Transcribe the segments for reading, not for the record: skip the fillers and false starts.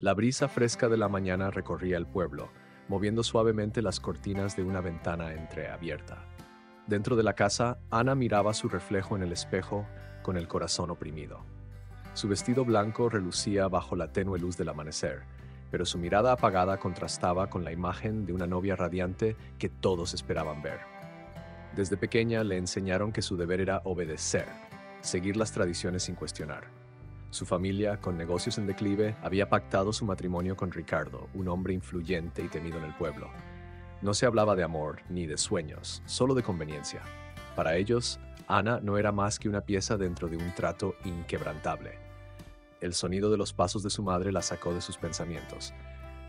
La brisa fresca de la mañana recorría el pueblo, moviendo suavemente las cortinas de una ventana entreabierta. Dentro de la casa, Ana miraba su reflejo en el espejo con el corazón oprimido. Su vestido blanco relucía bajo la tenue luz del amanecer, pero su mirada apagada contrastaba con la imagen de una novia radiante que todos esperaban ver. Desde pequeña le enseñaron que su deber era obedecer, seguir las tradiciones sin cuestionar. Su familia, con negocios en declive, había pactado su matrimonio con Ricardo, un hombre influyente y temido en el pueblo. No se hablaba de amor ni de sueños, solo de conveniencia. Para ellos, Ana no era más que una pieza dentro de un trato inquebrantable. El sonido de los pasos de su madre la sacó de sus pensamientos.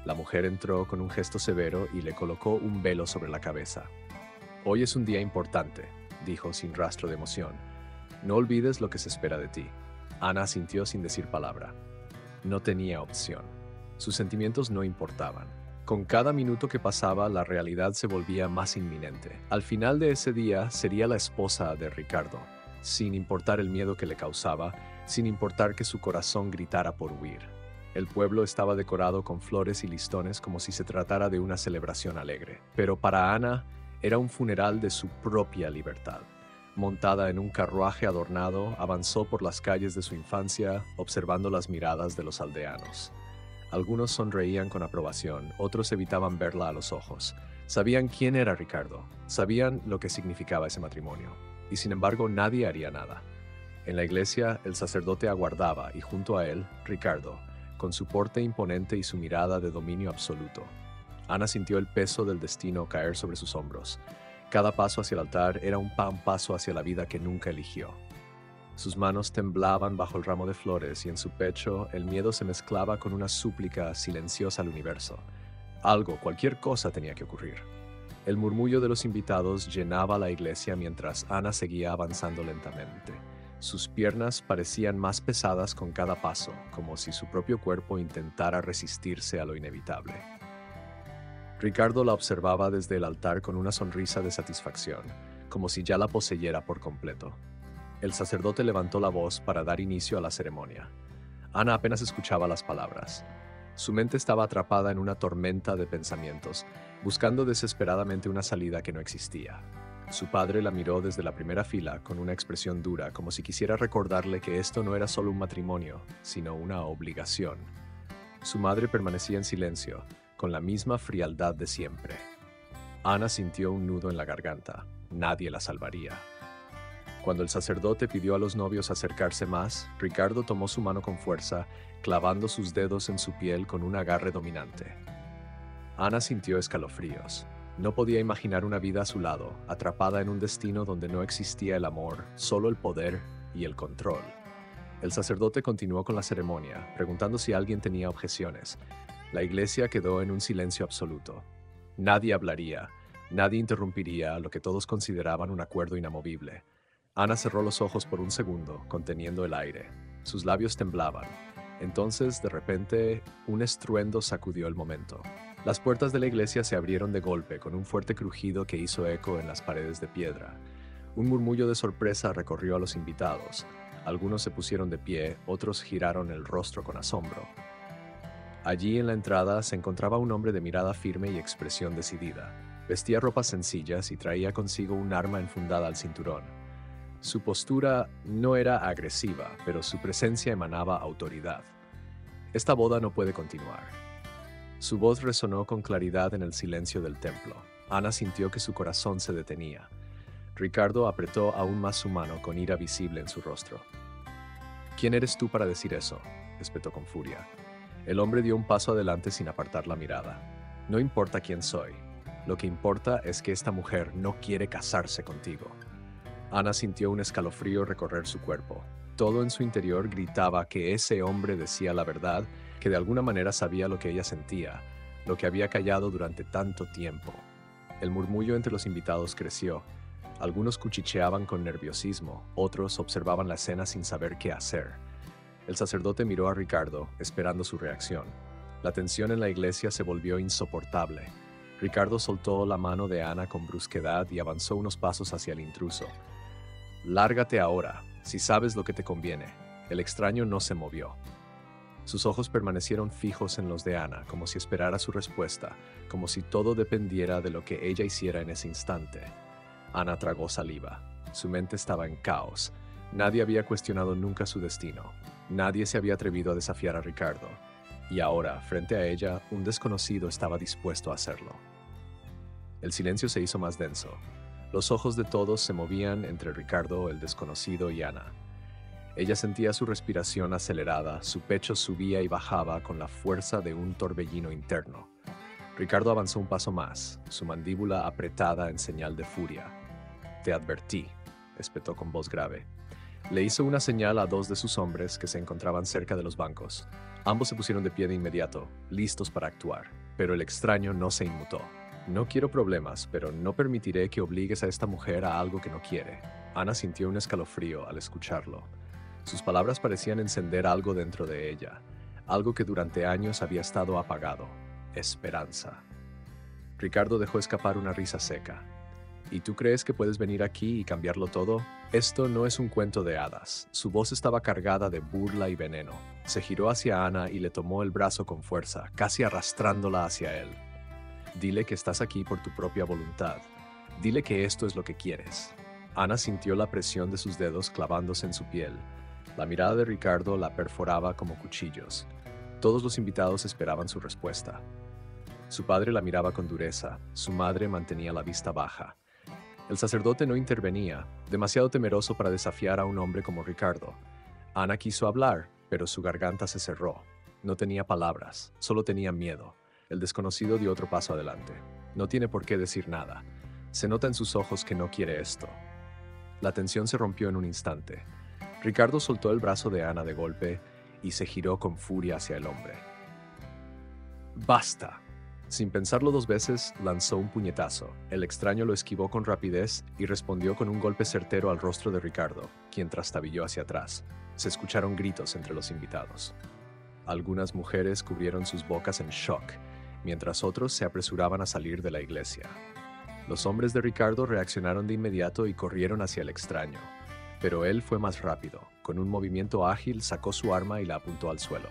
La mujer entró con un gesto severo y le colocó un velo sobre la cabeza. «Hoy es un día importante», dijo sin rastro de emoción. «No olvides lo que se espera de ti». Ana asintió sin decir palabra. No tenía opción. Sus sentimientos no importaban. Con cada minuto que pasaba, la realidad se volvía más inminente. Al final de ese día, sería la esposa de Ricardo, sin importar el miedo que le causaba, sin importar que su corazón gritara por huir. El pueblo estaba decorado con flores y listones como si se tratara de una celebración alegre. Pero para Ana, era un funeral de su propia libertad. Montada en un carruaje adornado, avanzó por las calles de su infancia, observando las miradas de los aldeanos. Algunos sonreían con aprobación, otros evitaban verla a los ojos. Sabían quién era Ricardo, sabían lo que significaba ese matrimonio, y sin embargo nadie haría nada. En la iglesia, el sacerdote aguardaba, y junto a él, Ricardo, con su porte imponente y su mirada de dominio absoluto. Ana sintió el peso del destino caer sobre sus hombros. Cada paso hacia el altar era un paso hacia la vida que nunca eligió. Sus manos temblaban bajo el ramo de flores y en su pecho el miedo se mezclaba con una súplica silenciosa al universo. Algo, cualquier cosa tenía que ocurrir. El murmullo de los invitados llenaba la iglesia mientras Ana seguía avanzando lentamente. Sus piernas parecían más pesadas con cada paso, como si su propio cuerpo intentara resistirse a lo inevitable. Ricardo la observaba desde el altar con una sonrisa de satisfacción, como si ya la poseyera por completo. El sacerdote levantó la voz para dar inicio a la ceremonia. Ana apenas escuchaba las palabras. Su mente estaba atrapada en una tormenta de pensamientos, buscando desesperadamente una salida que no existía. Su padre la miró desde la primera fila con una expresión dura, como si quisiera recordarle que esto no era solo un matrimonio, sino una obligación. Su madre permanecía en silencio, con la misma frialdad de siempre. Ana sintió un nudo en la garganta. Nadie la salvaría. Cuando el sacerdote pidió a los novios acercarse más, Ricardo tomó su mano con fuerza, clavando sus dedos en su piel con un agarre dominante. Ana sintió escalofríos. No podía imaginar una vida a su lado, atrapada en un destino donde no existía el amor, solo el poder y el control. El sacerdote continuó con la ceremonia, preguntando si alguien tenía objeciones. La iglesia quedó en un silencio absoluto. Nadie hablaría, nadie interrumpiría lo que todos consideraban un acuerdo inamovible. Ana cerró los ojos por un segundo, conteniendo el aire. Sus labios temblaban. Entonces, de repente, un estruendo sacudió el momento. Las puertas de la iglesia se abrieron de golpe, con un fuerte crujido que hizo eco en las paredes de piedra. Un murmullo de sorpresa recorrió a los invitados. Algunos se pusieron de pie, otros giraron el rostro con asombro. Allí en la entrada se encontraba un hombre de mirada firme y expresión decidida. Vestía ropas sencillas y traía consigo un arma enfundada al cinturón. Su postura no era agresiva, pero su presencia emanaba autoridad. Esta boda no puede continuar. Su voz resonó con claridad en el silencio del templo. Ana sintió que su corazón se detenía. Ricardo apretó aún más su mano con ira visible en su rostro. «¿Quién eres tú para decir eso?», espetó con furia. El hombre dio un paso adelante sin apartar la mirada. «No importa quién soy. Lo que importa es que esta mujer no quiere casarse contigo». Ana sintió un escalofrío recorrer su cuerpo. Todo en su interior gritaba que ese hombre decía la verdad, que de alguna manera sabía lo que ella sentía, lo que había callado durante tanto tiempo. El murmullo entre los invitados creció. Algunos cuchicheaban con nerviosismo, otros observaban la escena sin saber qué hacer. El sacerdote miró a Ricardo, esperando su reacción. La tensión en la iglesia se volvió insoportable. Ricardo soltó la mano de Ana con brusquedad y avanzó unos pasos hacia el intruso. «Lárgate ahora, si sabes lo que te conviene». El extraño no se movió. Sus ojos permanecieron fijos en los de Ana, como si esperara su respuesta, como si todo dependiera de lo que ella hiciera en ese instante. Ana tragó saliva. Su mente estaba en caos. Nadie había cuestionado nunca su destino. Nadie se había atrevido a desafiar a Ricardo. Y ahora, frente a ella, un desconocido estaba dispuesto a hacerlo. El silencio se hizo más denso. Los ojos de todos se movían entre Ricardo, el desconocido y Ana. Ella sentía su respiración acelerada, su pecho subía y bajaba con la fuerza de un torbellino interno. Ricardo avanzó un paso más, su mandíbula apretada en señal de furia. «Te advertí», espetó con voz grave. Le hizo una señal a dos de sus hombres que se encontraban cerca de los bancos. Ambos se pusieron de pie de inmediato, listos para actuar, pero el extraño no se inmutó. «No quiero problemas, pero no permitiré que obligues a esta mujer a algo que no quiere». Ana sintió un escalofrío al escucharlo. Sus palabras parecían encender algo dentro de ella, algo que durante años había estado apagado: esperanza. Ricardo dejó escapar una risa seca. «¿Y tú crees que puedes venir aquí y cambiarlo todo? Esto no es un cuento de hadas». Su voz estaba cargada de burla y veneno. Se giró hacia Ana y le tomó el brazo con fuerza, casi arrastrándola hacia él. «Dile que estás aquí por tu propia voluntad. Dile que esto es lo que quieres». Ana sintió la presión de sus dedos clavándose en su piel. La mirada de Ricardo la perforaba como cuchillos. Todos los invitados esperaban su respuesta. Su padre la miraba con dureza, su madre mantenía la vista baja. El sacerdote no intervenía, demasiado temeroso para desafiar a un hombre como Ricardo. Ana quiso hablar, pero su garganta se cerró. No tenía palabras, solo tenía miedo. El desconocido dio otro paso adelante. No tiene por qué decir nada. Se nota en sus ojos que no quiere esto. La tensión se rompió en un instante. Ricardo soltó el brazo de Ana de golpe y se giró con furia hacia el hombre. «¡Basta!». Sin pensarlo dos veces, lanzó un puñetazo. El extraño lo esquivó con rapidez y respondió con un golpe certero al rostro de Ricardo, quien trastabilló hacia atrás. Se escucharon gritos entre los invitados. Algunas mujeres cubrieron sus bocas en shock, mientras otros se apresuraban a salir de la iglesia. Los hombres de Ricardo reaccionaron de inmediato y corrieron hacia el extraño. Pero él fue más rápido. Con un movimiento ágil sacó su arma y la apuntó al suelo.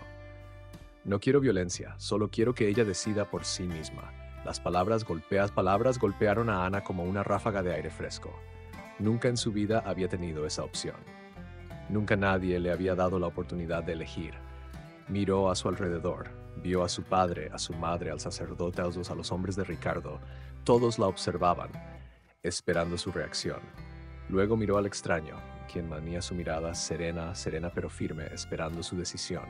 «No quiero violencia, solo quiero que ella decida por sí misma». Las palabras golpearon a Ana como una ráfaga de aire fresco. Nunca en su vida había tenido esa opción. Nunca nadie le había dado la oportunidad de elegir. Miró a su alrededor, vio a su padre, a su madre, al sacerdote, a los hombres de Ricardo. Todos la observaban, esperando su reacción. Luego miró al extraño, quien mantenía su mirada serena pero firme, esperando su decisión.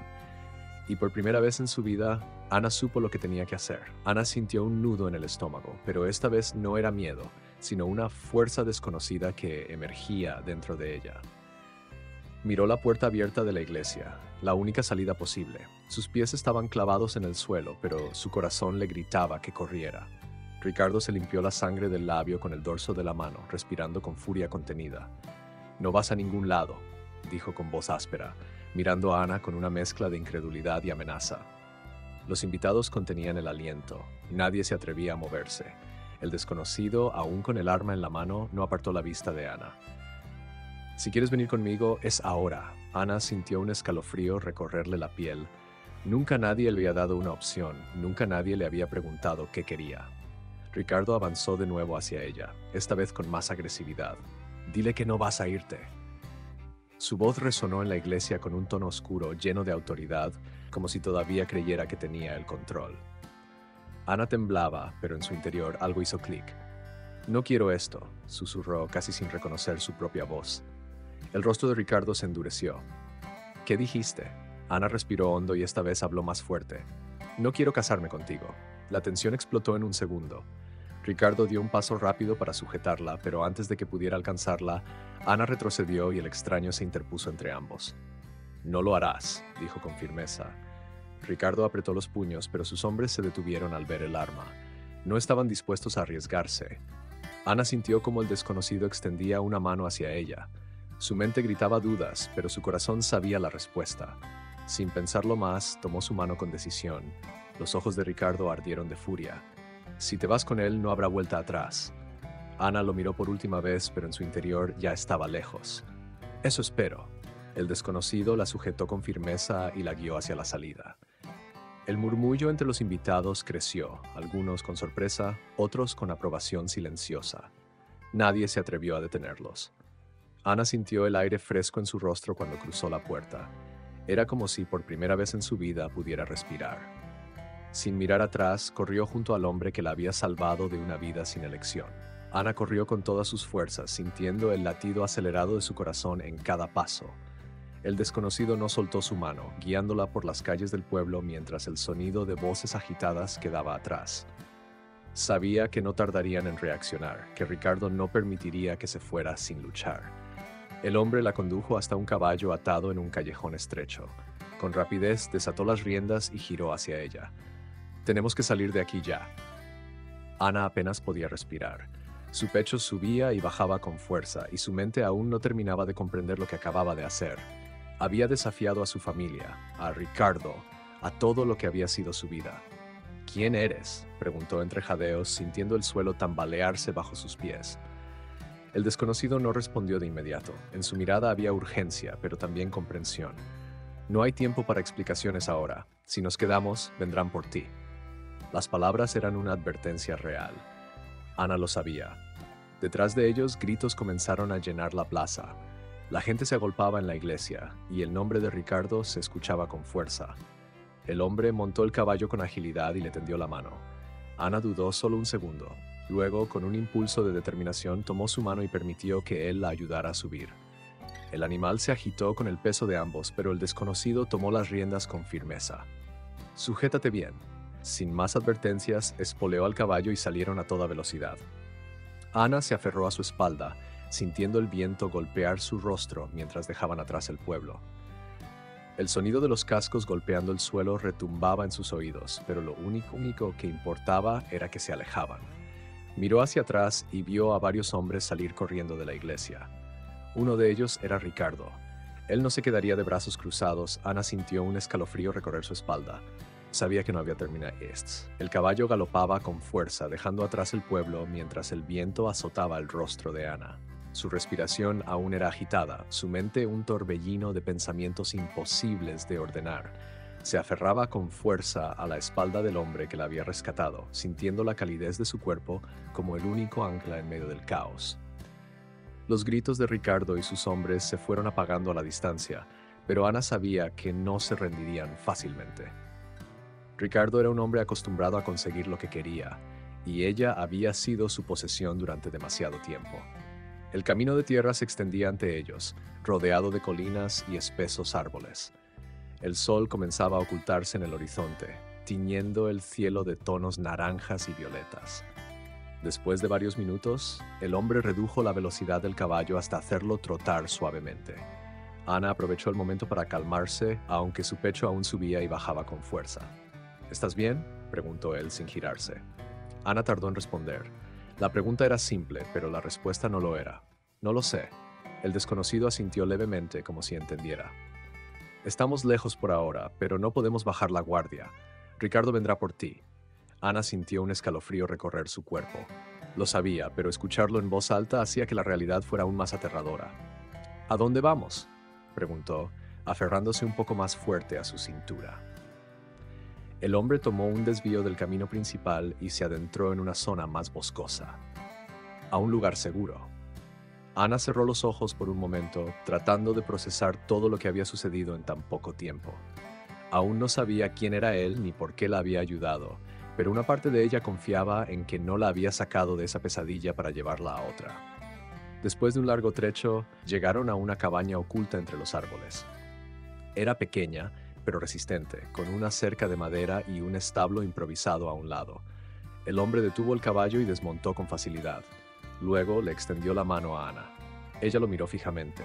Y por primera vez en su vida, Ana supo lo que tenía que hacer. Ana sintió un nudo en el estómago, pero esta vez no era miedo, sino una fuerza desconocida que emergía dentro de ella. Miró la puerta abierta de la iglesia, la única salida posible. Sus pies estaban clavados en el suelo, pero su corazón le gritaba que corriera. Ricardo se limpió la sangre del labio con el dorso de la mano, respirando con furia contenida. «No vas a ningún lado», dijo con voz áspera, mirando a Ana con una mezcla de incredulidad y amenaza. Los invitados contenían el aliento. Nadie se atrevía a moverse. El desconocido, aún con el arma en la mano, no apartó la vista de Ana. «Si quieres venir conmigo, es ahora». Ana sintió un escalofrío recorrerle la piel. Nunca nadie le había dado una opción, nunca nadie le había preguntado qué quería. Ricardo avanzó de nuevo hacia ella, esta vez con más agresividad. «Dile que no vas a irte». Su voz resonó en la iglesia con un tono oscuro, lleno de autoridad, como si todavía creyera que tenía el control. Ana temblaba, pero en su interior algo hizo clic. «No quiero esto», susurró casi sin reconocer su propia voz. El rostro de Ricardo se endureció. «¿Qué dijiste?». Ana respiró hondo y esta vez habló más fuerte. «No quiero casarme contigo». La tensión explotó en un segundo. Ricardo dio un paso rápido para sujetarla, pero antes de que pudiera alcanzarla, Ana retrocedió y el extraño se interpuso entre ambos. «No lo harás», dijo con firmeza. Ricardo apretó los puños, pero sus hombres se detuvieron al ver el arma. No estaban dispuestos a arriesgarse. Ana sintió como el desconocido extendía una mano hacia ella. Su mente gritaba dudas, pero su corazón sabía la respuesta. Sin pensarlo más, tomó su mano con decisión. Los ojos de Ricardo ardieron de furia. «Si te vas con él, no habrá vuelta atrás». Ana lo miró por última vez, pero en su interior ya estaba lejos. «Eso espero». El desconocido la sujetó con firmeza y la guió hacia la salida. El murmullo entre los invitados creció, algunos con sorpresa, otros con aprobación silenciosa. Nadie se atrevió a detenerlos. Ana sintió el aire fresco en su rostro cuando cruzó la puerta. Era como si por primera vez en su vida pudiera respirar. Sin mirar atrás, corrió junto al hombre que la había salvado de una vida sin elección. Ana corrió con todas sus fuerzas, sintiendo el latido acelerado de su corazón en cada paso. El desconocido no soltó su mano, guiándola por las calles del pueblo mientras el sonido de voces agitadas quedaba atrás. Sabía que no tardarían en reaccionar, que Ricardo no permitiría que se fuera sin luchar. El hombre la condujo hasta un caballo atado en un callejón estrecho. Con rapidez desató las riendas y giró hacia ella. «Tenemos que salir de aquí ya». Ana apenas podía respirar. Su pecho subía y bajaba con fuerza, y su mente aún no terminaba de comprender lo que acababa de hacer. Había desafiado a su familia, a Ricardo, a todo lo que había sido su vida. «¿Quién eres?», preguntó entre jadeos, sintiendo el suelo tambalearse bajo sus pies. El desconocido no respondió de inmediato. En su mirada había urgencia, pero también comprensión. «No hay tiempo para explicaciones ahora. Si nos quedamos, vendrán por ti». Las palabras eran una advertencia real. Ana lo sabía. Detrás de ellos, gritos comenzaron a llenar la plaza. La gente se agolpaba en la iglesia, y el nombre de Ricardo se escuchaba con fuerza. El hombre montó el caballo con agilidad y le tendió la mano. Ana dudó solo un segundo. Luego, con un impulso de determinación, tomó su mano y permitió que él la ayudara a subir. El animal se agitó con el peso de ambos, pero el desconocido tomó las riendas con firmeza. «Sujétate bien». Sin más advertencias, espoleó al caballo y salieron a toda velocidad. Ana se aferró a su espalda, sintiendo el viento golpear su rostro mientras dejaban atrás el pueblo. El sonido de los cascos golpeando el suelo retumbaba en sus oídos, pero lo único que importaba era que se alejaban. Miró hacia atrás y vio a varios hombres salir corriendo de la iglesia. Uno de ellos era Ricardo. Él no se quedaría de brazos cruzados. Ana sintió un escalofrío recorrer su espalda. Sabía que no había terminado. El caballo galopaba con fuerza, dejando atrás el pueblo mientras el viento azotaba el rostro de Ana. Su respiración aún era agitada, su mente un torbellino de pensamientos imposibles de ordenar. Se aferraba con fuerza a la espalda del hombre que la había rescatado, sintiendo la calidez de su cuerpo como el único ancla en medio del caos. Los gritos de Ricardo y sus hombres se fueron apagando a la distancia, pero Ana sabía que no se rendirían fácilmente. Ricardo era un hombre acostumbrado a conseguir lo que quería, y ella había sido su posesión durante demasiado tiempo. El camino de tierra se extendía ante ellos, rodeado de colinas y espesos árboles. El sol comenzaba a ocultarse en el horizonte, tiñendo el cielo de tonos naranjas y violetas. Después de varios minutos, el hombre redujo la velocidad del caballo hasta hacerlo trotar suavemente. Ana aprovechó el momento para calmarse, aunque su pecho aún subía y bajaba con fuerza. «¿Estás bien?», preguntó él sin girarse. Ana tardó en responder. La pregunta era simple, pero la respuesta no lo era. «No lo sé». El desconocido asintió levemente, como si entendiera. «Estamos lejos por ahora, pero no podemos bajar la guardia. Ricardo vendrá por ti». Ana sintió un escalofrío recorrer su cuerpo. Lo sabía, pero escucharlo en voz alta hacía que la realidad fuera aún más aterradora. «¿A dónde vamos?», preguntó, aferrándose un poco más fuerte a su cintura. El hombre tomó un desvío del camino principal y se adentró en una zona más boscosa. «A un lugar seguro». Ana cerró los ojos por un momento, tratando de procesar todo lo que había sucedido en tan poco tiempo. Aún no sabía quién era él ni por qué la había ayudado, pero una parte de ella confiaba en que no la había sacado de esa pesadilla para llevarla a otra. Después de un largo trecho, llegaron a una cabaña oculta entre los árboles. Era pequeña, pero resistente, con una cerca de madera y un establo improvisado a un lado. El hombre detuvo el caballo y desmontó con facilidad. Luego le extendió la mano a Ana. Ella lo miró fijamente.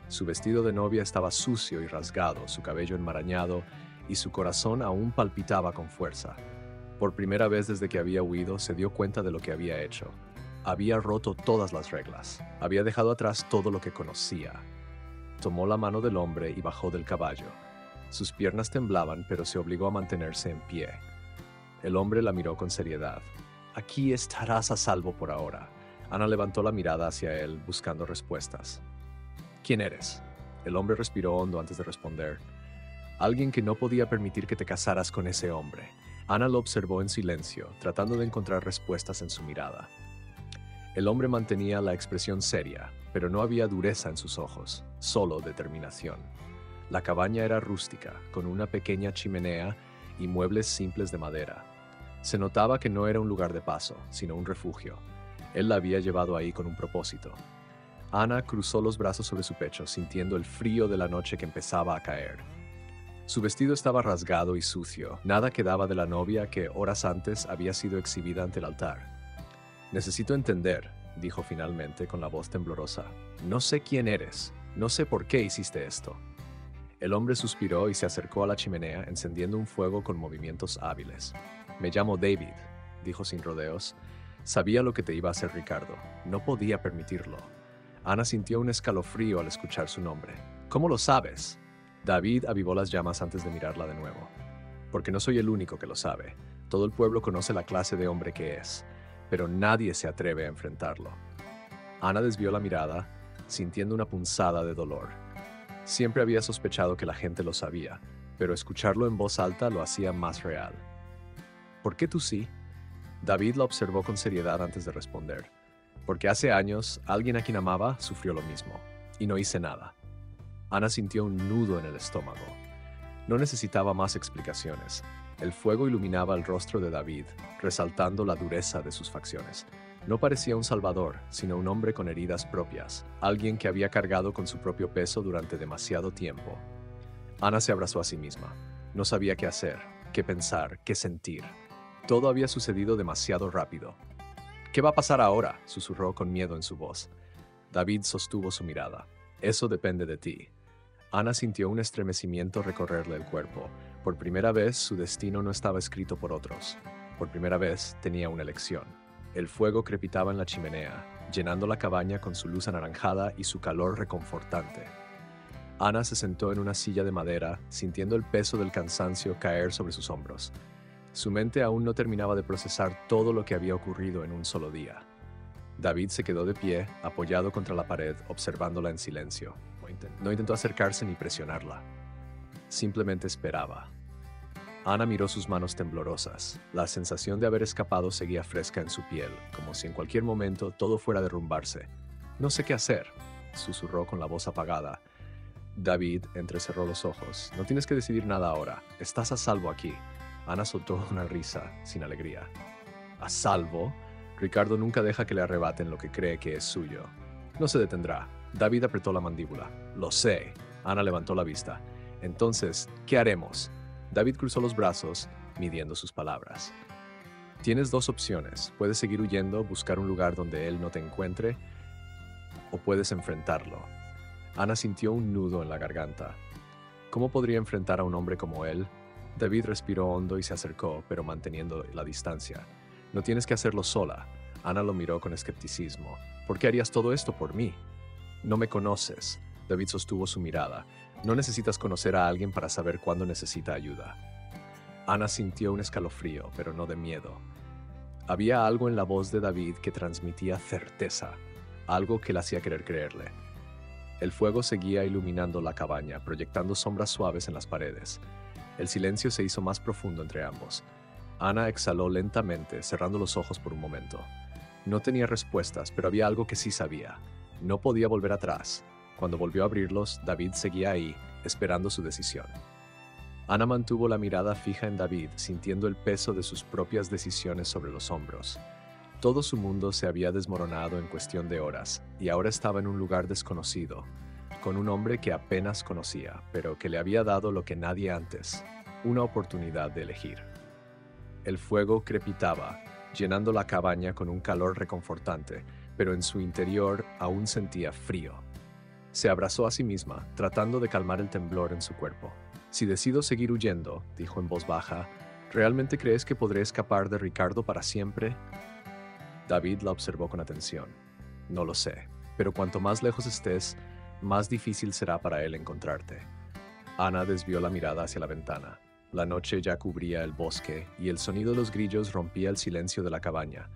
Su vestido de novia estaba sucio y rasgado, su cabello enmarañado, y su corazón aún palpitaba con fuerza. Por primera vez desde que había huido, se dio cuenta de lo que había hecho. Había roto todas las reglas. Había dejado atrás todo lo que conocía. Tomó la mano del hombre y bajó del caballo. Sus piernas temblaban, pero se obligó a mantenerse en pie. El hombre la miró con seriedad. «Aquí estarás a salvo por ahora». Ana levantó la mirada hacia él, buscando respuestas. «¿Quién eres?». El hombre respiró hondo antes de responder. Alguien que no podía permitir que te casaras con ese hombre. Ana lo observó en silencio, tratando de encontrar respuestas en su mirada. El hombre mantenía la expresión seria, pero no había dureza en sus ojos, solo determinación. La cabaña era rústica, con una pequeña chimenea y muebles simples de madera. Se notaba que no era un lugar de paso, sino un refugio. Él la había llevado ahí con un propósito. Ana cruzó los brazos sobre su pecho, sintiendo el frío de la noche que empezaba a caer. Su vestido estaba rasgado y sucio. Nada quedaba de la novia que horas antes había sido exhibida ante el altar. «Necesito entender», dijo finalmente con la voz temblorosa. «No sé quién eres. No sé por qué hiciste esto». El hombre suspiró y se acercó a la chimenea, encendiendo un fuego con movimientos hábiles. «Me llamo David», dijo sin rodeos. «Sabía lo que te iba a hacer Ricardo. No podía permitirlo». Ana sintió un escalofrío al escuchar su nombre. «¿Cómo lo sabes?» David avivó las llamas antes de mirarla de nuevo. «Porque no soy el único que lo sabe. Todo el pueblo conoce la clase de hombre que es, pero nadie se atreve a enfrentarlo». Ana desvió la mirada, sintiendo una punzada de dolor. Siempre había sospechado que la gente lo sabía, pero escucharlo en voz alta lo hacía más real. «¿Por qué tú sí?» David la observó con seriedad antes de responder. «Porque hace años, alguien a quien amaba sufrió lo mismo, y no hice nada». Ana sintió un nudo en el estómago. No necesitaba más explicaciones. El fuego iluminaba el rostro de David, resaltando la dureza de sus facciones. No parecía un salvador, sino un hombre con heridas propias, alguien que había cargado con su propio peso durante demasiado tiempo. Ana se abrazó a sí misma. No sabía qué hacer, qué pensar, qué sentir. Todo había sucedido demasiado rápido. «¿Qué va a pasar ahora?», susurró con miedo en su voz. David sostuvo su mirada. «Eso depende de ti». Ana sintió un estremecimiento recorrerle el cuerpo. Por primera vez, su destino no estaba escrito por otros. Por primera vez, tenía una elección. El fuego crepitaba en la chimenea, llenando la cabaña con su luz anaranjada y su calor reconfortante. Ana se sentó en una silla de madera, sintiendo el peso del cansancio caer sobre sus hombros. Su mente aún no terminaba de procesar todo lo que había ocurrido en un solo día. David se quedó de pie, apoyado contra la pared, observándola en silencio. No intentó acercarse ni presionarla. Simplemente esperaba. Ana miró sus manos temblorosas. La sensación de haber escapado seguía fresca en su piel, como si en cualquier momento todo fuera a derrumbarse. «No sé qué hacer», susurró con la voz apagada. David entrecerró los ojos. «No tienes que decidir nada ahora. Estás a salvo aquí». Ana soltó una risa, sin alegría. «¿A salvo?» Ricardo nunca deja que le arrebaten lo que cree que es suyo. «No se detendrá». David apretó la mandíbula. «Lo sé». Ana levantó la vista. «Entonces, ¿qué haremos?» David cruzó los brazos, midiendo sus palabras. «Tienes dos opciones. Puedes seguir huyendo, buscar un lugar donde él no te encuentre, o puedes enfrentarlo». Ana sintió un nudo en la garganta. ¿Cómo podría enfrentar a un hombre como él? David respiró hondo y se acercó, pero manteniendo la distancia. «No tienes que hacerlo sola». Ana lo miró con escepticismo. «¿Por qué harías todo esto por mí?» «No me conoces». David sostuvo su mirada. «No necesitas conocer a alguien para saber cuándo necesita ayuda». Ana sintió un escalofrío, pero no de miedo. Había algo en la voz de David que transmitía certeza, algo que le hacía querer creerle. El fuego seguía iluminando la cabaña, proyectando sombras suaves en las paredes. El silencio se hizo más profundo entre ambos. Ana exhaló lentamente, cerrando los ojos por un momento. No tenía respuestas, pero había algo que sí sabía. No podía volver atrás. Cuando volvió a abrirlos, David seguía ahí, esperando su decisión. Ana mantuvo la mirada fija en David, sintiendo el peso de sus propias decisiones sobre los hombros. Todo su mundo se había desmoronado en cuestión de horas, y ahora estaba en un lugar desconocido, con un hombre que apenas conocía, pero que le había dado lo que nadie antes, una oportunidad de elegir. El fuego crepitaba, llenando la cabaña con un calor reconfortante, pero en su interior aún sentía frío. Se abrazó a sí misma, tratando de calmar el temblor en su cuerpo. «Si decido seguir huyendo», dijo en voz baja, «¿realmente crees que podré escapar de Ricardo para siempre?» David la observó con atención. «No lo sé, pero cuanto más lejos estés, más difícil será para él encontrarte». Ana desvió la mirada hacia la ventana. La noche ya cubría el bosque y el sonido de los grillos rompía el silencio de la cabaña.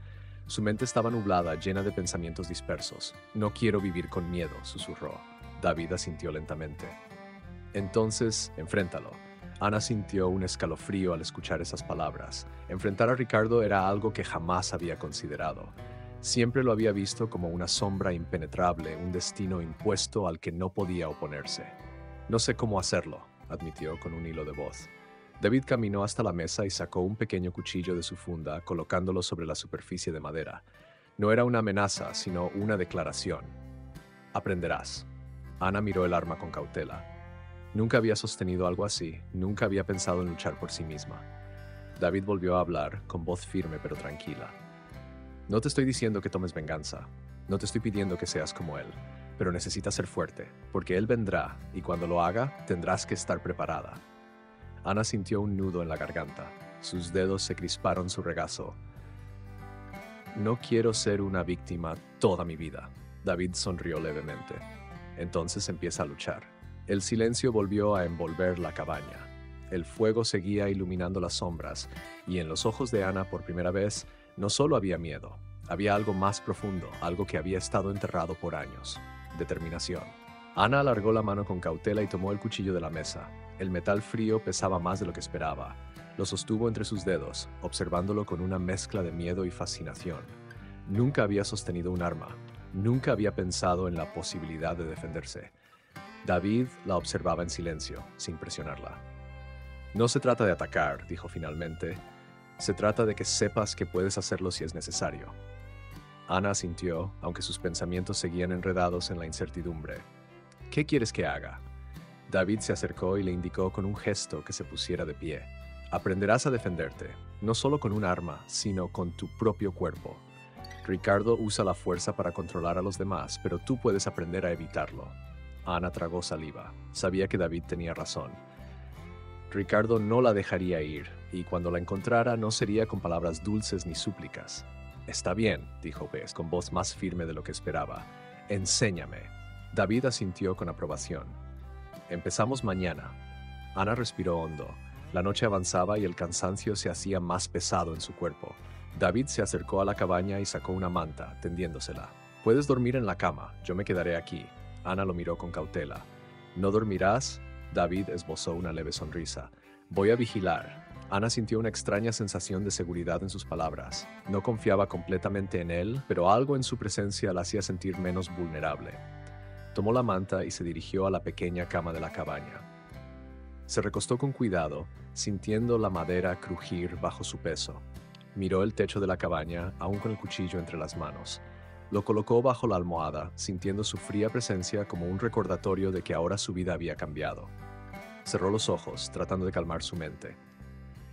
Su mente estaba nublada, llena de pensamientos dispersos. «No quiero vivir con miedo», susurró. David asintió lentamente. Entonces, enfréntalo. Ana sintió un escalofrío al escuchar esas palabras. Enfrentar a Ricardo era algo que jamás había considerado. Siempre lo había visto como una sombra impenetrable, un destino impuesto al que no podía oponerse. No sé cómo hacerlo, admitió con un hilo de voz. David caminó hasta la mesa y sacó un pequeño cuchillo de su funda, colocándolo sobre la superficie de madera. No era una amenaza, sino una declaración. Aprenderás. Ana miró el arma con cautela. Nunca había sostenido algo así, nunca había pensado en luchar por sí misma. David volvió a hablar, con voz firme pero tranquila. No te estoy diciendo que tomes venganza, no te estoy pidiendo que seas como él, pero necesitas ser fuerte, porque él vendrá, y cuando lo haga, tendrás que estar preparada. Ana sintió un nudo en la garganta, sus dedos se crisparon su regazo. No quiero ser una víctima toda mi vida. David sonrió levemente. Entonces empieza a luchar. El silencio volvió a envolver la cabaña. El fuego seguía iluminando las sombras, y en los ojos de Ana por primera vez no solo había miedo, había algo más profundo, algo que había estado enterrado por años: determinación. Ana alargó la mano con cautela y tomó el cuchillo de la mesa. El metal frío pesaba más de lo que esperaba. Lo sostuvo entre sus dedos, observándolo con una mezcla de miedo y fascinación. Nunca había sostenido un arma, nunca había pensado en la posibilidad de defenderse. David la observaba en silencio, sin presionarla. No se trata de atacar, dijo finalmente. Se trata de que sepas que puedes hacerlo si es necesario. Ana asintió, aunque sus pensamientos seguían enredados en la incertidumbre. ¿Qué quieres que haga? David se acercó y le indicó con un gesto que se pusiera de pie. Aprenderás a defenderte, no solo con un arma, sino con tu propio cuerpo. Ricardo usa la fuerza para controlar a los demás, pero tú puedes aprender a evitarlo. Ana tragó saliva. Sabía que David tenía razón. Ricardo no la dejaría ir, y cuando la encontrara no sería con palabras dulces ni súplicas. Está bien, dijo Bess, con voz más firme de lo que esperaba. Enséñame. David asintió con aprobación. Empezamos mañana. Ana respiró hondo. La noche avanzaba y el cansancio se hacía más pesado en su cuerpo. David se acercó a la cabaña y sacó una manta, tendiéndosela. Puedes dormir en la cama, yo me quedaré aquí. Ana lo miró con cautela. ¿No dormirás? David esbozó una leve sonrisa. Voy a vigilar. Ana sintió una extraña sensación de seguridad en sus palabras. No confiaba completamente en él, pero algo en su presencia la hacía sentir menos vulnerable. Tomó la manta y se dirigió a la pequeña cama de la cabaña. Se recostó con cuidado, sintiendo la madera crujir bajo su peso. Miró el techo de la cabaña, aún con el cuchillo entre las manos. Lo colocó bajo la almohada, sintiendo su fría presencia como un recordatorio de que ahora su vida había cambiado. Cerró los ojos, tratando de calmar su mente.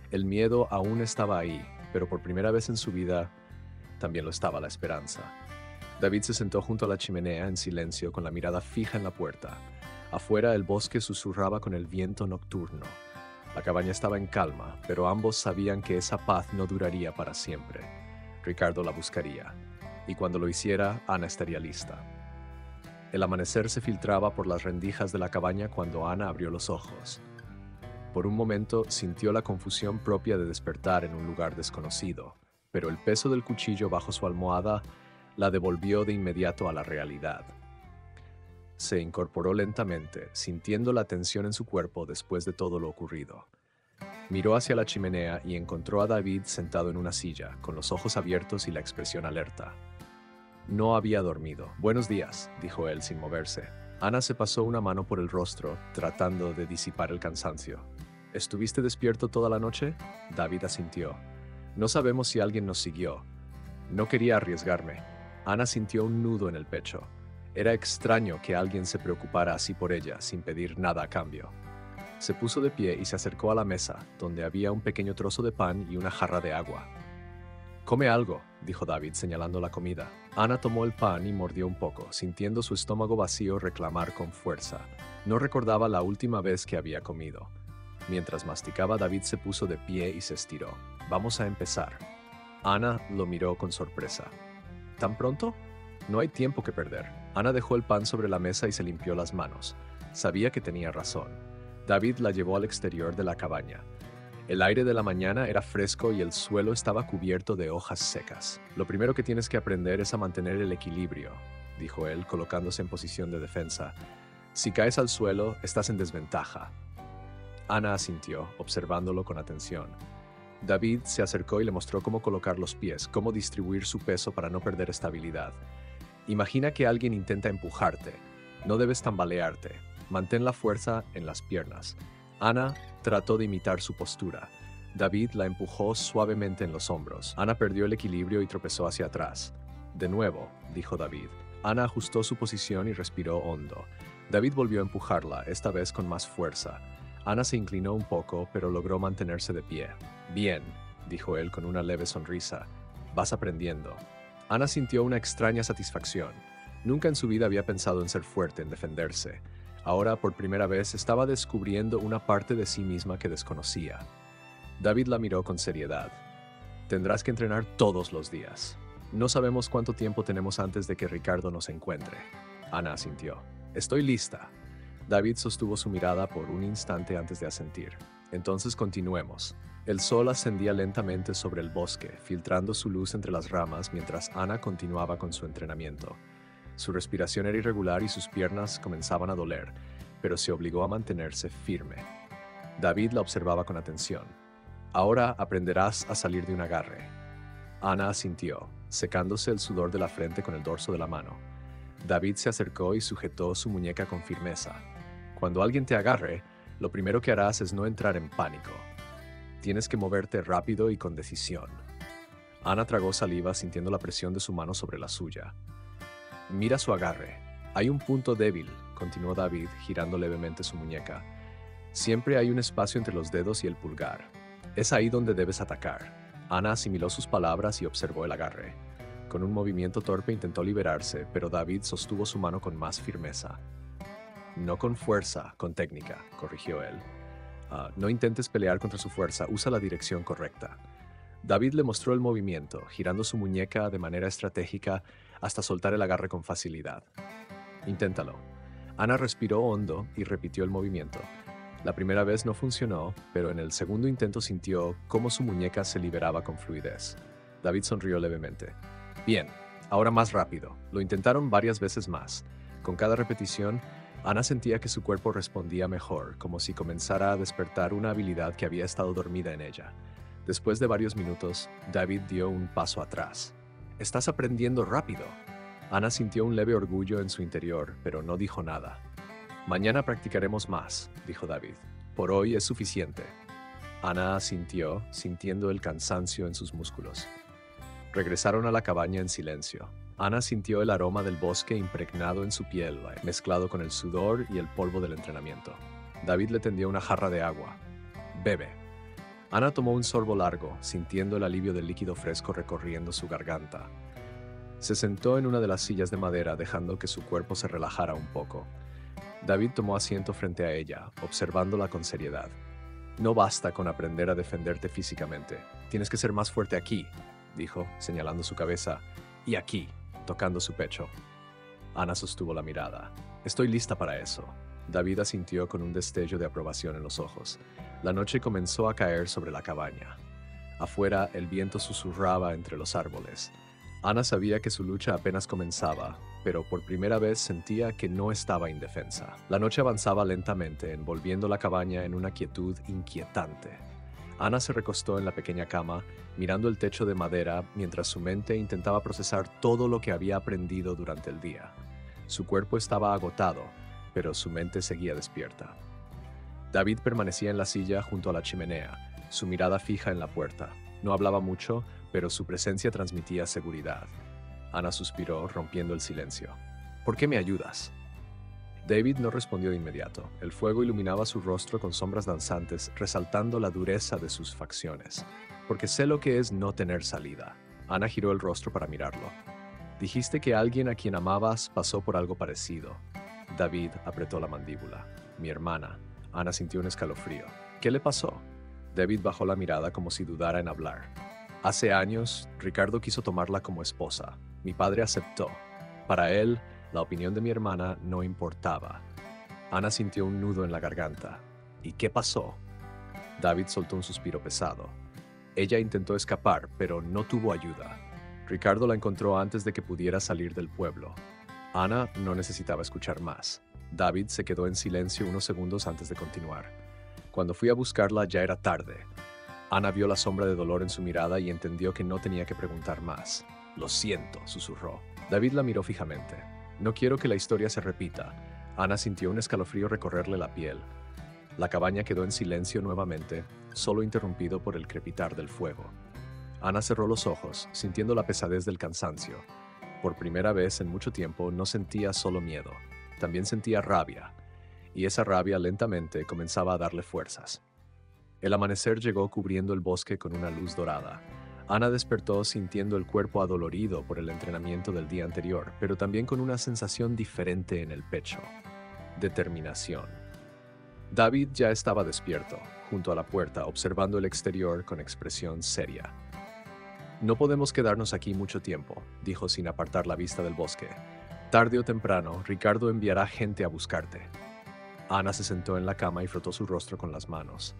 El miedo aún estaba ahí, pero por primera vez en su vida también lo estaba la esperanza. David se sentó junto a la chimenea en silencio, con la mirada fija en la puerta. Afuera el bosque susurraba con el viento nocturno. La cabaña estaba en calma, pero ambos sabían que esa paz no duraría para siempre. Ricardo la buscaría. Y cuando lo hiciera, Ana estaría lista. El amanecer se filtraba por las rendijas de la cabaña cuando Ana abrió los ojos. Por un momento sintió la confusión propia de despertar en un lugar desconocido, pero el peso del cuchillo bajo su almohada la devolvió de inmediato a la realidad. Se incorporó lentamente, sintiendo la tensión en su cuerpo después de todo lo ocurrido. Miró hacia la chimenea y encontró a David sentado en una silla, con los ojos abiertos y la expresión alerta. No había dormido. Buenos días, dijo él sin moverse. Ana se pasó una mano por el rostro, tratando de disipar el cansancio. ¿Estuviste despierto toda la noche? David asintió. No sabemos si alguien nos siguió. No quería arriesgarme. Ana sintió un nudo en el pecho. Era extraño que alguien se preocupara así por ella, sin pedir nada a cambio. Se puso de pie y se acercó a la mesa, donde había un pequeño trozo de pan y una jarra de agua. «Come algo», dijo David, señalando la comida. Ana tomó el pan y mordió un poco, sintiendo su estómago vacío reclamar con fuerza. No recordaba la última vez que había comido. Mientras masticaba, David se puso de pie y se estiró. «Vamos a empezar». Ana lo miró con sorpresa. «¿Tan pronto?» «No hay tiempo que perder». Ana dejó el pan sobre la mesa y se limpió las manos. Sabía que tenía razón. David la llevó al exterior de la cabaña. El aire de la mañana era fresco y el suelo estaba cubierto de hojas secas. «Lo primero que tienes que aprender es a mantener el equilibrio», dijo él, colocándose en posición de defensa. Si caes al suelo, estás en desventaja. Ana asintió, observándolo con atención. David se acercó y le mostró cómo colocar los pies, cómo distribuir su peso para no perder estabilidad. Imagina que alguien intenta empujarte. No debes tambalearte. Mantén la fuerza en las piernas. Ana trató de imitar su postura. David la empujó suavemente en los hombros. Ana perdió el equilibrio y tropezó hacia atrás. De nuevo, dijo David. Ana ajustó su posición y respiró hondo. David volvió a empujarla, esta vez con más fuerza. Ana se inclinó un poco, pero logró mantenerse de pie. Bien, dijo él con una leve sonrisa. Vas aprendiendo. Ana sintió una extraña satisfacción. Nunca en su vida había pensado en ser fuerte, en defenderse. Ahora, por primera vez, estaba descubriendo una parte de sí misma que desconocía. David la miró con seriedad. Tendrás que entrenar todos los días. No sabemos cuánto tiempo tenemos antes de que Ricardo nos encuentre. Ana asintió. Estoy lista. David sostuvo su mirada por un instante antes de asentir. Entonces continuemos. El sol ascendía lentamente sobre el bosque, filtrando su luz entre las ramas mientras Ana continuaba con su entrenamiento. Su respiración era irregular y sus piernas comenzaban a doler, pero se obligó a mantenerse firme. David la observaba con atención. Ahora aprenderás a salir de un agarre. Ana asintió, secándose el sudor de la frente con el dorso de la mano. David se acercó y sujetó su muñeca con firmeza. Cuando alguien te agarre, lo primero que harás es no entrar en pánico. Tienes que moverte rápido y con decisión. Ana tragó saliva sintiendo la presión de su mano sobre la suya. Mira su agarre. Hay un punto débil, continuó David, girando levemente su muñeca. Siempre hay un espacio entre los dedos y el pulgar. Es ahí donde debes atacar. Ana asimiló sus palabras y observó el agarre. Con un movimiento torpe intentó liberarse, pero David sostuvo su mano con más firmeza. No con fuerza, con técnica, corrigió él. No intentes pelear contra su fuerza, usa la dirección correcta. David le mostró el movimiento, girando su muñeca de manera estratégica hasta soltar el agarre con facilidad. Inténtalo. Ana respiró hondo y repitió el movimiento. La primera vez no funcionó, pero en el segundo intento sintió cómo su muñeca se liberaba con fluidez. David sonrió levemente. Bien, ahora más rápido. Lo intentaron varias veces más. Con cada repetición, Ana sentía que su cuerpo respondía mejor, como si comenzara a despertar una habilidad que había estado dormida en ella. Después de varios minutos, David dio un paso atrás. «Estás aprendiendo rápido». Ana sintió un leve orgullo en su interior, pero no dijo nada. «Mañana practicaremos más», dijo David. «Por hoy es suficiente». Ana asintió, sintiendo el cansancio en sus músculos. Regresaron a la cabaña en silencio. Ana sintió el aroma del bosque impregnado en su piel, mezclado con el sudor y el polvo del entrenamiento. David le tendió una jarra de agua. «Bebe». Ana tomó un sorbo largo, sintiendo el alivio del líquido fresco recorriendo su garganta. Se sentó en una de las sillas de madera, dejando que su cuerpo se relajara un poco. David tomó asiento frente a ella, observándola con seriedad. «No basta con aprender a defenderte físicamente. Tienes que ser más fuerte aquí», dijo, señalando su cabeza, «y aquí», tocando su pecho. Ana sostuvo la mirada. «Estoy lista para eso». David asintió con un destello de aprobación en los ojos. La noche comenzó a caer sobre la cabaña. Afuera, el viento susurraba entre los árboles. Ana sabía que su lucha apenas comenzaba, pero por primera vez sentía que no estaba indefensa. La noche avanzaba lentamente, envolviendo la cabaña en una quietud inquietante. Ana se recostó en la pequeña cama, mirando el techo de madera mientras su mente intentaba procesar todo lo que había aprendido durante el día. Su cuerpo estaba agotado, pero su mente seguía despierta. David permanecía en la silla junto a la chimenea, su mirada fija en la puerta. No hablaba mucho, pero su presencia transmitía seguridad. Ana suspiró, rompiendo el silencio. «¿Por qué me ayudas?» David no respondió de inmediato. El fuego iluminaba su rostro con sombras danzantes, resaltando la dureza de sus facciones. «Porque sé lo que es no tener salida». Ana giró el rostro para mirarlo. «Dijiste que alguien a quien amabas pasó por algo parecido». David apretó la mandíbula. «Mi hermana». Ana sintió un escalofrío. «¿Qué le pasó?» David bajó la mirada como si dudara en hablar. «Hace años, Ricardo quiso tomarla como esposa. Mi padre aceptó. Para él, la opinión de mi hermana no importaba». Ana sintió un nudo en la garganta. «¿Y qué pasó?» David soltó un suspiro pesado. Ella intentó escapar, pero no tuvo ayuda. Ricardo la encontró antes de que pudiera salir del pueblo. Ana no necesitaba escuchar más. David se quedó en silencio unos segundos antes de continuar. Cuando fui a buscarla ya era tarde. Ana vio la sombra de dolor en su mirada y entendió que no tenía que preguntar más. «Lo siento», susurró. David la miró fijamente. «No quiero que la historia se repita». Ana sintió un escalofrío recorrerle la piel. La cabaña quedó en silencio nuevamente, solo interrumpido por el crepitar del fuego. Ana cerró los ojos, sintiendo la pesadez del cansancio. Por primera vez en mucho tiempo no sentía solo miedo, también sentía rabia, y esa rabia lentamente comenzaba a darle fuerzas. El amanecer llegó cubriendo el bosque con una luz dorada. Ana despertó sintiendo el cuerpo adolorido por el entrenamiento del día anterior, pero también con una sensación diferente en el pecho. Determinación. David ya estaba despierto, junto a la puerta, observando el exterior con expresión seria. «No podemos quedarnos aquí mucho tiempo», dijo sin apartar la vista del bosque. «Tarde o temprano, Ricardo enviará gente a buscarte». Ana se sentó en la cama y frotó su rostro con las manos.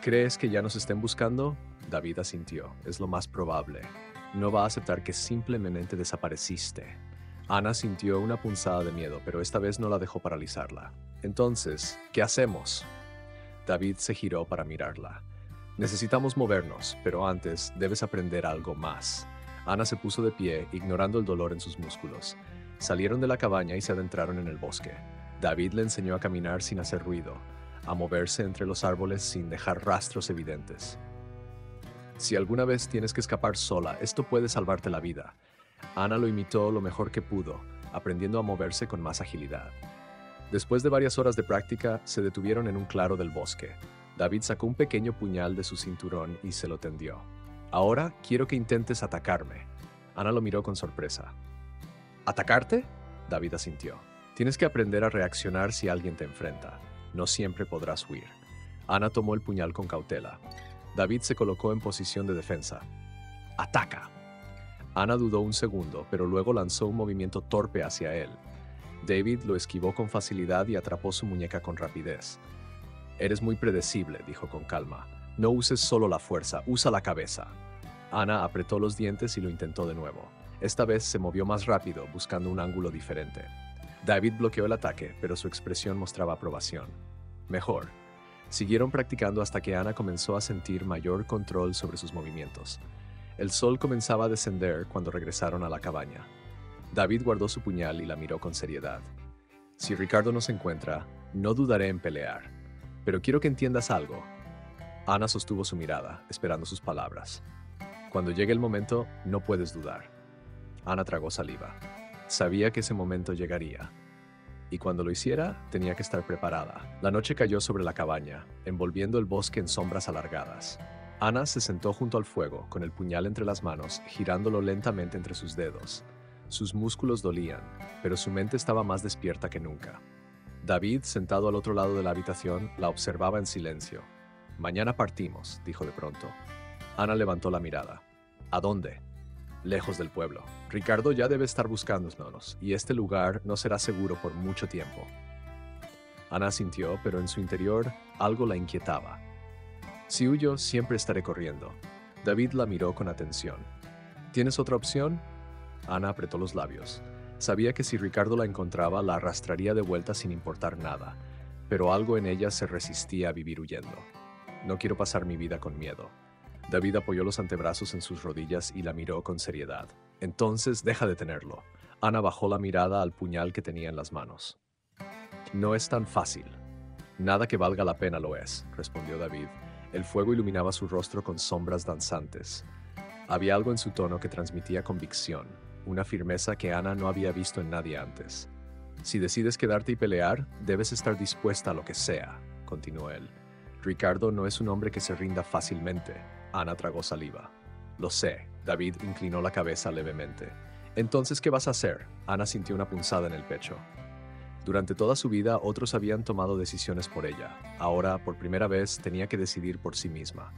«¿Crees que ya nos estén buscando?» David asintió. «Es lo más probable. No va a aceptar que simplemente desapareciste». Ana sintió una punzada de miedo, pero esta vez no la dejó paralizarla. «Entonces, ¿qué hacemos?» David se giró para mirarla. «Necesitamos movernos, pero antes debes aprender algo más». Ana se puso de pie, ignorando el dolor en sus músculos. Salieron de la cabaña y se adentraron en el bosque. David le enseñó a caminar sin hacer ruido, a moverse entre los árboles sin dejar rastros evidentes. «Si alguna vez tienes que escapar sola, esto puede salvarte la vida». Ana lo imitó lo mejor que pudo, aprendiendo a moverse con más agilidad. Después de varias horas de práctica, se detuvieron en un claro del bosque. David sacó un pequeño puñal de su cinturón y se lo tendió. «Ahora quiero que intentes atacarme». Ana lo miró con sorpresa. «¿Atacarte?» David asintió. «Tienes que aprender a reaccionar si alguien te enfrenta. No siempre podrás huir». Ana tomó el puñal con cautela. David se colocó en posición de defensa. «¡Ataca!». Ana dudó un segundo, pero luego lanzó un movimiento torpe hacia él. David lo esquivó con facilidad y atrapó su muñeca con rapidez. «Eres muy predecible», dijo con calma. «No uses solo la fuerza, usa la cabeza». Ana apretó los dientes y lo intentó de nuevo. Esta vez se movió más rápido, buscando un ángulo diferente. David bloqueó el ataque, pero su expresión mostraba aprobación. Mejor. Siguieron practicando hasta que Ana comenzó a sentir mayor control sobre sus movimientos. El sol comenzaba a descender cuando regresaron a la cabaña. David guardó su puñal y la miró con seriedad. «Si Ricardo nos encuentra, no dudaré en pelear. Pero quiero que entiendas algo». Ana sostuvo su mirada, esperando sus palabras. «Cuando llegue el momento, no puedes dudar». Ana tragó saliva. Sabía que ese momento llegaría. Y cuando lo hiciera, tenía que estar preparada. La noche cayó sobre la cabaña, envolviendo el bosque en sombras alargadas. Ana se sentó junto al fuego, con el puñal entre las manos, girándolo lentamente entre sus dedos. Sus músculos dolían, pero su mente estaba más despierta que nunca. David, sentado al otro lado de la habitación, la observaba en silencio. «Mañana partimos», dijo de pronto. Ana levantó la mirada. «¿A dónde?» «Lejos del pueblo. Ricardo ya debe estar buscándonos, y este lugar no será seguro por mucho tiempo». Ana asintió, pero en su interior algo la inquietaba. «Si huyo, siempre estaré corriendo». David la miró con atención. «¿Tienes otra opción?» Ana apretó los labios. Sabía que si Ricardo la encontraba, la arrastraría de vuelta sin importar nada, pero algo en ella se resistía a vivir huyendo. «No quiero pasar mi vida con miedo». David apoyó los antebrazos en sus rodillas y la miró con seriedad. «Entonces, deja de tenerlo». Ana bajó la mirada al puñal que tenía en las manos. «No es tan fácil». «Nada que valga la pena lo es», respondió David. El fuego iluminaba su rostro con sombras danzantes. Había algo en su tono que transmitía convicción, una firmeza que Ana no había visto en nadie antes. «Si decides quedarte y pelear, debes estar dispuesta a lo que sea», continuó él. «Ricardo no es un hombre que se rinda fácilmente». Ana tragó saliva. «Lo sé». David inclinó la cabeza levemente. «Entonces, ¿qué vas a hacer?» Ana sintió una punzada en el pecho. Durante toda su vida, otros habían tomado decisiones por ella. Ahora, por primera vez, tenía que decidir por sí misma.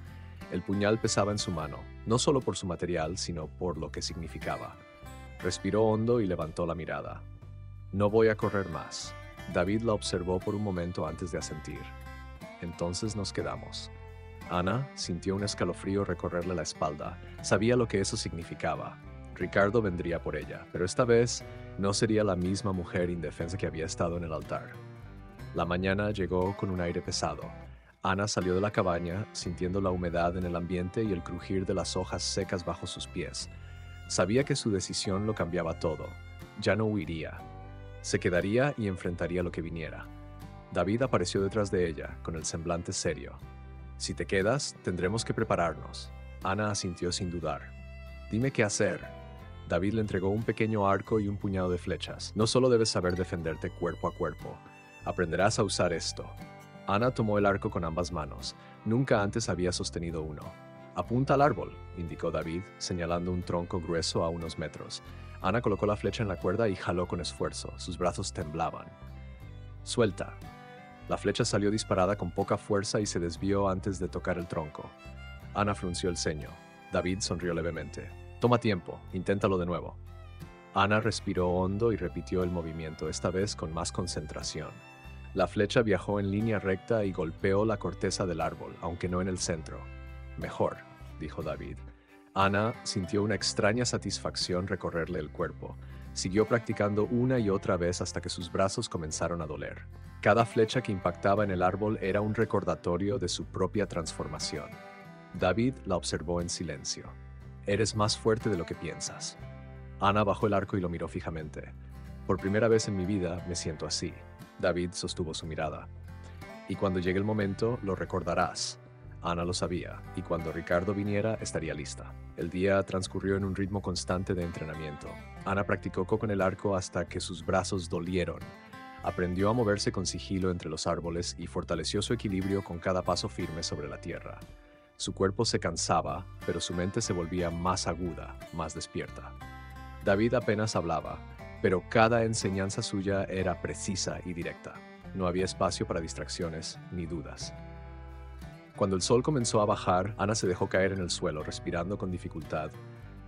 El puñal pesaba en su mano, no solo por su material, sino por lo que significaba. Respiró hondo y levantó la mirada. «No voy a correr más». David la observó por un momento antes de asentir. «Entonces nos quedamos». Ana sintió un escalofrío recorrerle la espalda. Sabía lo que eso significaba. Ricardo vendría por ella, pero esta vez no sería la misma mujer indefensa que había estado en el altar. La mañana llegó con un aire pesado. Ana salió de la cabaña, sintiendo la humedad en el ambiente y el crujir de las hojas secas bajo sus pies. Sabía que su decisión lo cambiaba todo. Ya no huiría. Se quedaría y enfrentaría lo que viniera. David apareció detrás de ella, con el semblante serio. «Si te quedas, tendremos que prepararnos». Ana asintió sin dudar. «Dime qué hacer». David le entregó un pequeño arco y un puñado de flechas. «No solo debes saber defenderte cuerpo a cuerpo. Aprenderás a usar esto». Ana tomó el arco con ambas manos. Nunca antes había sostenido uno. «Apunta al árbol», indicó David, señalando un tronco grueso a unos metros. Ana colocó la flecha en la cuerda y jaló con esfuerzo. Sus brazos temblaban. «Suelta». La flecha salió disparada con poca fuerza y se desvió antes de tocar el tronco. Ana frunció el ceño. David sonrió levemente. «Toma tiempo, inténtalo de nuevo». Ana respiró hondo y repitió el movimiento, esta vez con más concentración. La flecha viajó en línea recta y golpeó la corteza del árbol, aunque no en el centro. «Mejor», dijo David. Ana sintió una extraña satisfacción recorrerle el cuerpo. Siguió practicando una y otra vez hasta que sus brazos comenzaron a doler. Cada flecha que impactaba en el árbol era un recordatorio de su propia transformación. David la observó en silencio. «Eres más fuerte de lo que piensas». Ana bajó el arco y lo miró fijamente. «Por primera vez en mi vida me siento así». David sostuvo su mirada. «Y cuando llegue el momento, lo recordarás». Ana lo sabía, y cuando Ricardo viniera, estaría lista. El día transcurrió en un ritmo constante de entrenamiento. Ana practicó con el arco hasta que sus brazos dolieron. Aprendió a moverse con sigilo entre los árboles y fortaleció su equilibrio con cada paso firme sobre la tierra. Su cuerpo se cansaba, pero su mente se volvía más aguda, más despierta. David apenas hablaba, pero cada enseñanza suya era precisa y directa. No había espacio para distracciones ni dudas. Cuando el sol comenzó a bajar, Ana se dejó caer en el suelo, respirando con dificultad.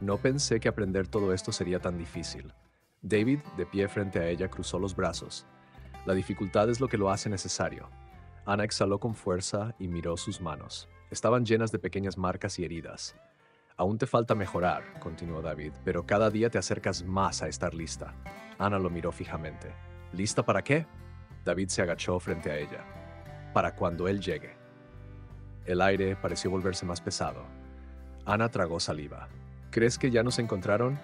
«No pensé que aprender todo esto sería tan difícil». David, de pie frente a ella, cruzó los brazos. «La dificultad es lo que lo hace necesario». Ana exhaló con fuerza y miró sus manos. Estaban llenas de pequeñas marcas y heridas. «Aún te falta mejorar», continuó David, «pero cada día te acercas más a estar lista». Ana lo miró fijamente. «¿Lista para qué?» David se agachó frente a ella. «Para cuando él llegue». El aire pareció volverse más pesado. Ana tragó saliva. «¿Crees que ya nos encontraron?»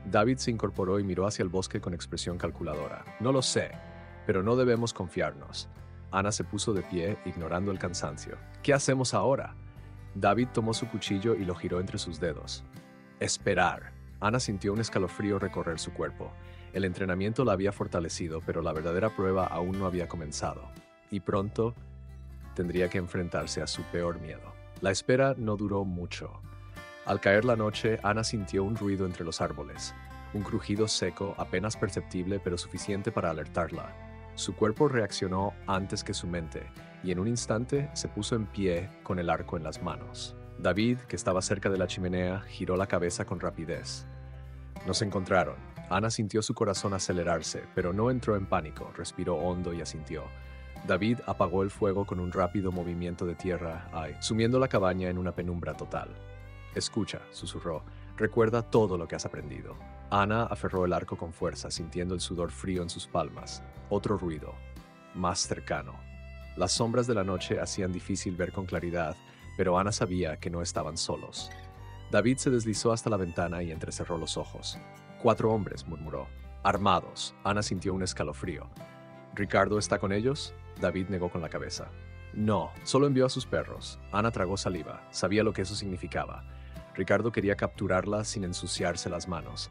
David se incorporó y miró hacia el bosque con expresión calculadora. «No lo sé, pero no debemos confiarnos». Ana se puso de pie, ignorando el cansancio. «¿Qué hacemos ahora?» David tomó su cuchillo y lo giró entre sus dedos. «Esperar». Ana sintió un escalofrío recorrer su cuerpo. El entrenamiento la había fortalecido, pero la verdadera prueba aún no había comenzado. Y pronto tendría que enfrentarse a su peor miedo. La espera no duró mucho. Al caer la noche, Ana sintió un ruido entre los árboles. Un crujido seco, apenas perceptible, pero suficiente para alertarla. Su cuerpo reaccionó antes que su mente, y en un instante se puso en pie con el arco en las manos. David, que estaba cerca de la chimenea, giró la cabeza con rapidez. Nos encontraron. Ana sintió su corazón acelerarse, pero no entró en pánico, respiró hondo y asintió. David apagó el fuego con un rápido movimiento de tierra, sumiendo la cabaña en una penumbra total. «Escucha», susurró, «recuerda todo lo que has aprendido». Ana aferró el arco con fuerza, sintiendo el sudor frío en sus palmas. Otro ruido, más cercano. Las sombras de la noche hacían difícil ver con claridad, pero Ana sabía que no estaban solos. David se deslizó hasta la ventana y entrecerró los ojos. «4 hombres», murmuró. «Armados». Ana sintió un escalofrío. «¿Ricardo está con ellos?» David negó con la cabeza. «No, solo envió a sus perros». Ana tragó saliva. Sabía lo que eso significaba. Ricardo quería capturarla sin ensuciarse las manos.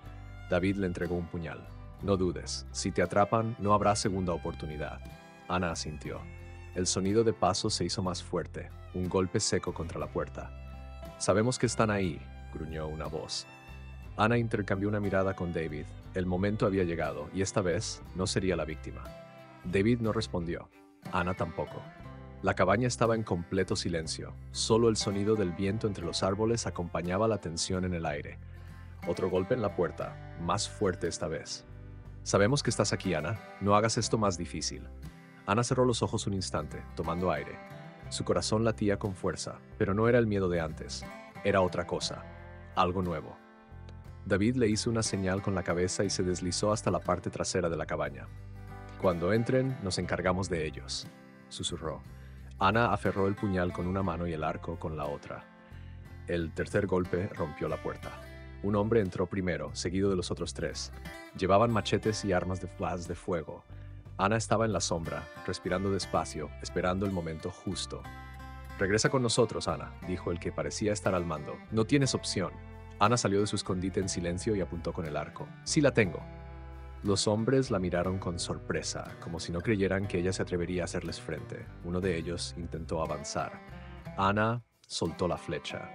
David le entregó un puñal. «No dudes. Si te atrapan, no habrá segunda oportunidad». Ana asintió. El sonido de pasos se hizo más fuerte. Un golpe seco contra la puerta. «Sabemos que están ahí», gruñó una voz. Ana intercambió una mirada con David. El momento había llegado, y esta vez no sería la víctima. David no respondió. Ana tampoco. La cabaña estaba en completo silencio. Solo el sonido del viento entre los árboles acompañaba la tensión en el aire. Otro golpe en la puerta, más fuerte esta vez. «Sabemos que estás aquí, Ana. No hagas esto más difícil». Ana cerró los ojos un instante, tomando aire. Su corazón latía con fuerza, pero no era el miedo de antes. Era otra cosa. Algo nuevo. David le hizo una señal con la cabeza y se deslizó hasta la parte trasera de la cabaña. «Cuando entren, nos encargamos de ellos», susurró. Ana aferró el puñal con una mano y el arco con la otra. El tercer golpe rompió la puerta. Un hombre entró primero, seguido de los otros tres. Llevaban machetes y armas de fuego. Ana estaba en la sombra, respirando despacio, esperando el momento justo. «Regresa con nosotros, Ana», dijo el que parecía estar al mando. «No tienes opción». Ana salió de su escondite en silencio y apuntó con el arco. «Sí la tengo». Los hombres la miraron con sorpresa, como si no creyeran que ella se atrevería a hacerles frente. Uno de ellos intentó avanzar. Ana soltó la flecha.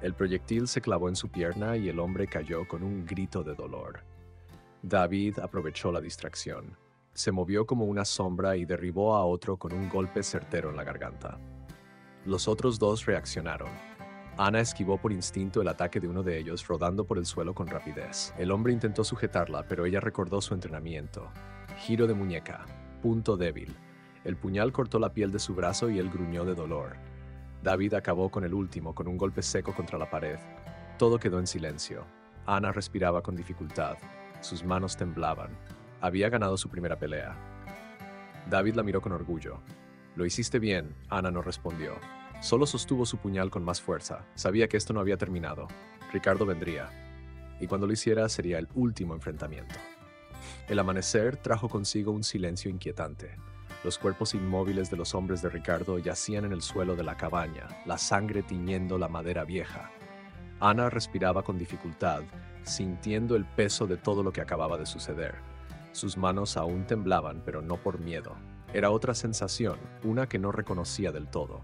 El proyectil se clavó en su pierna y el hombre cayó con un grito de dolor. David aprovechó la distracción. Se movió como una sombra y derribó a otro con un golpe certero en la garganta. Los otros dos reaccionaron. Ana esquivó por instinto el ataque de uno de ellos, rodando por el suelo con rapidez. El hombre intentó sujetarla, pero ella recordó su entrenamiento. Giro de muñeca. Punto débil. El puñal cortó la piel de su brazo y él gruñó de dolor. David acabó con el último, con un golpe seco contra la pared. Todo quedó en silencio. Ana respiraba con dificultad. Sus manos temblaban. Había ganado su primera pelea. David la miró con orgullo. «Lo hiciste bien», Ana no respondió. Solo sostuvo su puñal con más fuerza. Sabía que esto no había terminado. Ricardo vendría. Y cuando lo hiciera, sería el último enfrentamiento. El amanecer trajo consigo un silencio inquietante. Los cuerpos inmóviles de los hombres de Ricardo yacían en el suelo de la cabaña, la sangre tiñendo la madera vieja. Ana respiraba con dificultad, sintiendo el peso de todo lo que acababa de suceder. Sus manos aún temblaban, pero no por miedo. Era otra sensación, una que no reconocía del todo.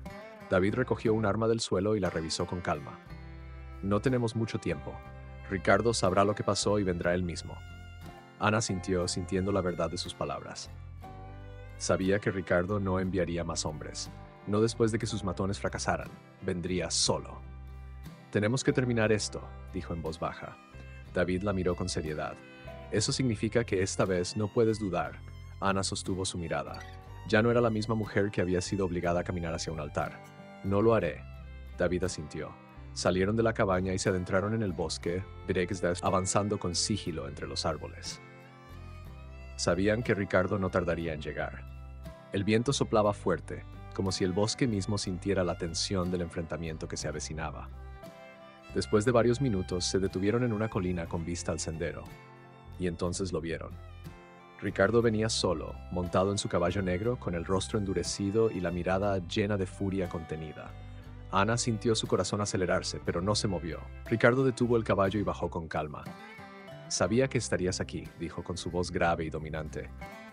David recogió un arma del suelo y la revisó con calma. «No tenemos mucho tiempo. Ricardo sabrá lo que pasó y vendrá él mismo». Ana sintió, sintiendo la verdad de sus palabras. Sabía que Ricardo no enviaría más hombres. No después de que sus matones fracasaran. Vendría solo. «Tenemos que terminar esto», dijo en voz baja. David la miró con seriedad. «Eso significa que esta vez no puedes dudar». Ana sostuvo su mirada. Ya no era la misma mujer que había sido obligada a caminar hacia un altar. «No lo haré», David asintió. Salieron de la cabaña y se adentraron en el bosque, Bregdes avanzando con sigilo entre los árboles. Sabían que Ricardo no tardaría en llegar. El viento soplaba fuerte, como si el bosque mismo sintiera la tensión del enfrentamiento que se avecinaba. Después de varios minutos, se detuvieron en una colina con vista al sendero, y entonces lo vieron. Ricardo venía solo, montado en su caballo negro, con el rostro endurecido y la mirada llena de furia contenida. Ana sintió su corazón acelerarse, pero no se movió. Ricardo detuvo el caballo y bajó con calma. «Sabía que estarías aquí», dijo con su voz grave y dominante.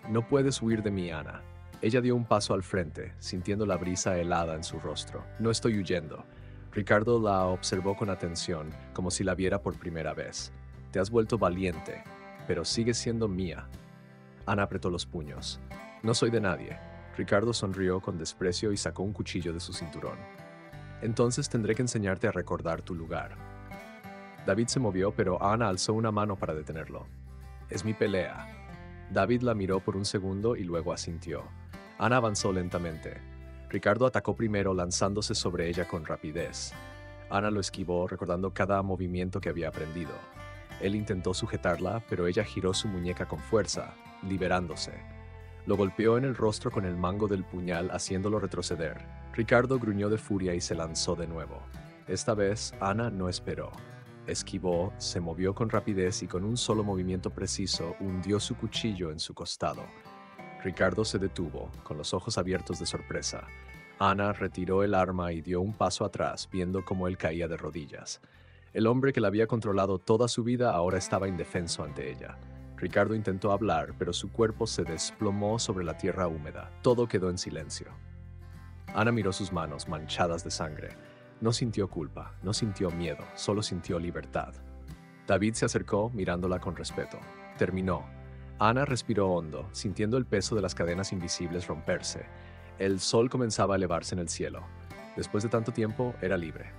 «No puedes huir de mí, Ana». Ella dio un paso al frente, sintiendo la brisa helada en su rostro. «No estoy huyendo». Ricardo la observó con atención, como si la viera por primera vez. «Te has vuelto valiente, pero sigues siendo mía». Ana apretó los puños. «No soy de nadie». Ricardo sonrió con desprecio y sacó un cuchillo de su cinturón. «Entonces tendré que enseñarte a recordar tu lugar». David se movió, pero Ana alzó una mano para detenerlo. «Es mi pelea». David la miró por un segundo y luego asintió. Ana avanzó lentamente. Ricardo atacó primero, lanzándose sobre ella con rapidez. Ana lo esquivó, recordando cada movimiento que había aprendido. Él intentó sujetarla, pero ella giró su muñeca con fuerza, liberándose. Lo golpeó en el rostro con el mango del puñal, haciéndolo retroceder. Ricardo gruñó de furia y se lanzó de nuevo. Esta vez, Ana no esperó. Esquivó, se movió con rapidez y con un solo movimiento preciso hundió su cuchillo en su costado. Ricardo se detuvo, con los ojos abiertos de sorpresa. Ana retiró el arma y dio un paso atrás, viendo cómo él caía de rodillas. El hombre que la había controlado toda su vida ahora estaba indefenso ante ella. Ricardo intentó hablar, pero su cuerpo se desplomó sobre la tierra húmeda. Todo quedó en silencio. Ana miró sus manos, manchadas de sangre. No sintió culpa, no sintió miedo, solo sintió libertad. David se acercó, mirándola con respeto. Terminó. Ana respiró hondo, sintiendo el peso de las cadenas invisibles romperse. El sol comenzaba a elevarse en el cielo. Después de tanto tiempo, era libre.